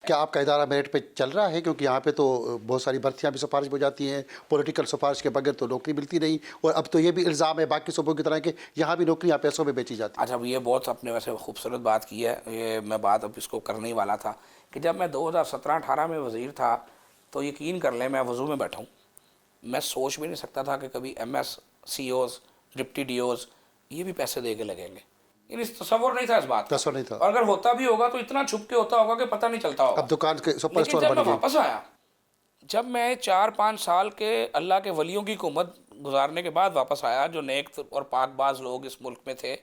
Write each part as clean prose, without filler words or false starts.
کیا آپ کا ادارہ میرٹ پہ چل رہا ہے؟ کیونکہ یہاں پہ تو بہت ساری بھرتیاں بھی سفارش ہو جاتی ہیں، پولیٹیکل سفارش کے بغیر تو نوکری ملتی نہیں، اور اب تو یہ بھی الزام ہے باقی صوبوں کی طرح کہ یہاں بھی نوکریاں پیسوں میں بیچی جاتی ہیں۔ اچھا، یہ بہت اپنے ویسے خوبصورت بات کی ہے، یہ میں بات اب اس کو کرنے ہی والا تھا کہ جب میں 2017-18 میں وزیر تھا تو یقین کر لیں میں وضو میں بیٹھا ہوں، میں سوچ بھی نہیں سکتا تھا کہ کبھی M S, C Os, deputy D Os یہ بھی پیسے دے کے لگیں گے، یعنی تصور نہیں تھا اس بات کا، تصور نہیں تھا۔ اور اگر ہوتا بھی ہوگا تو اتنا چھپ کے ہوتا ہوگا کہ پتہ نہیں چلتا ہوگا۔ اب دکان کے سپر لیکن اسٹور جب بن میں گئی۔ واپس آیا، جب میں 4-5 سال کے اللہ کے ولیوں کی حکومت گزارنے کے بعد واپس آیا، جو نیک اور پاک باز لوگ اس ملک میں تھے،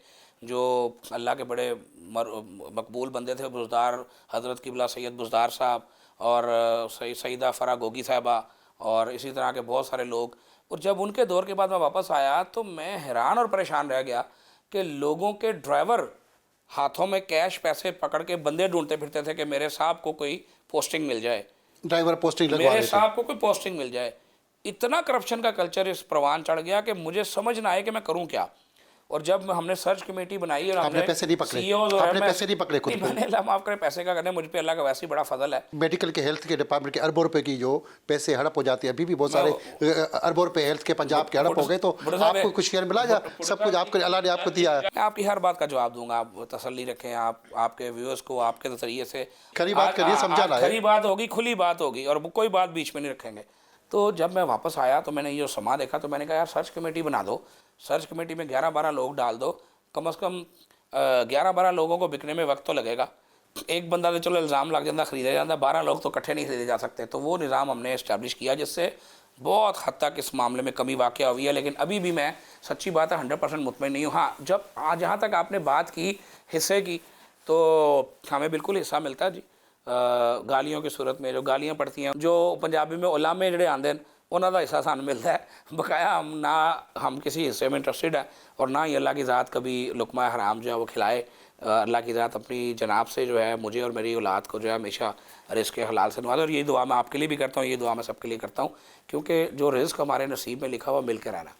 جو اللہ کے بڑے مقبول بندے تھے، بزدار حضرت قبلہ سید بزدار صاحب اور سیدہ فرح گوگی صاحبہ اور اسی طرح کے بہت سارے لوگ، اور جب ان کے دور کے بعد میں واپس آیا تو میں حیران اور پریشان رہ گیا کہ لوگوں کے ڈرائیور ہاتھوں میں کیش پیسے پکڑ کے بندے ڈھونڈتے پھرتے تھے کہ میرے صاحب کو کوئی پوسٹنگ مل جائے، ڈرائیور پوسٹنگ لگوا میرے رہے تھے۔ صاحب کو کوئی پوسٹنگ مل جائے۔ اتنا کرپشن کا کلچر اس پروان چڑھ گیا کہ مجھے سمجھ نہ آئے کہ میں کروں کیا، اور جب ہم نے سرچ کمیٹی بنائی اور ہم آپ نے نے پیسے نہیں پکڑے؟ سی اوز اور آپ نے ایم ایس، پیسے نہیں پکڑے خود نہیں پہ؟ میں نے اللہ معاف کرے پیسے کا کرنے، مجھ پہ اللہ کا ویسے ہی بڑا فضل ہے۔ میڈیکل کے ہیلتھ کے ڈپارٹمنٹ کے اربوں روپے کی جو پیسے ہڑپ ہو جاتے ہیں، ابھی بھی بہت سارے اربوں روپے ہیلتھ کے پنجاب کے ہڑپ ہو گئے، تو آپ کو کچھ شیئر ملا یا سب کچھ آپ کو اللہ نے آپ کو دیا ہے؟ میں آپ کی ہر بات کا جواب دوں گا، آپ تسلی رکھیں، آپ کے ویورز کو آپ کے ذریعے سے کھری بات کریے، سمجھانا ہے۔ کھری بات ہوگی، کھلی بات ہوگی، اور کوئی بات بیچ میں نہیں رکھیں گے۔ تو جب میں واپس آیا تو میں نے یہ سما دیکھا تو میں نے کہا یار سرچ کمیٹی بنا دو، سرچ کمیٹی میں 11-12 لوگ ڈال دو، کم از کم 11-12 لوگوں کو بکنے میں وقت تو لگے گا، ایک بندہ تو چلو الزام لگ جاتا خریدا جاتا، 12 لوگ تو اکٹھے نہیں خریدے جا سکتے، تو وہ نظام ہم نے اسٹیبلش کیا جس سے بہت حد تک اس معاملے میں کمی واقع ہوئی ہے، لیکن ابھی بھی میں سچی بات ہے 100% مطمئن نہیں ہوں۔ ہاں، جہاں تک آپ نے بات کی حصے کی، تو ہمیں بالکل حصہ ملتا ہے جی، گالیوں کی صورت میں جو گالیاں پڑتی ہیں، جو پنجابی میں علامے جڑے آندے ہیں انہوں کا حصہ سان ملتا ہے بقایا، ہم نہ ہم کسی حصے میں انٹرسٹڈ ہیں، اور نہ ہی اللہ کی ذات کبھی لقمہ حرام جو ہے وہ کھلائے۔ اللہ کی ذات اپنی جناب سے جو ہے مجھے اور میری اولاد کو جو ہے ہمیشہ رزق حلال سے نوازے، اور یہی دعا میں آپ کے لیے بھی کرتا ہوں، یہ دعا میں سب کے لیے کرتا ہوں، کیونکہ جو رزق ہمارے نصیب میں لکھا ہوا مل کے رہنا۔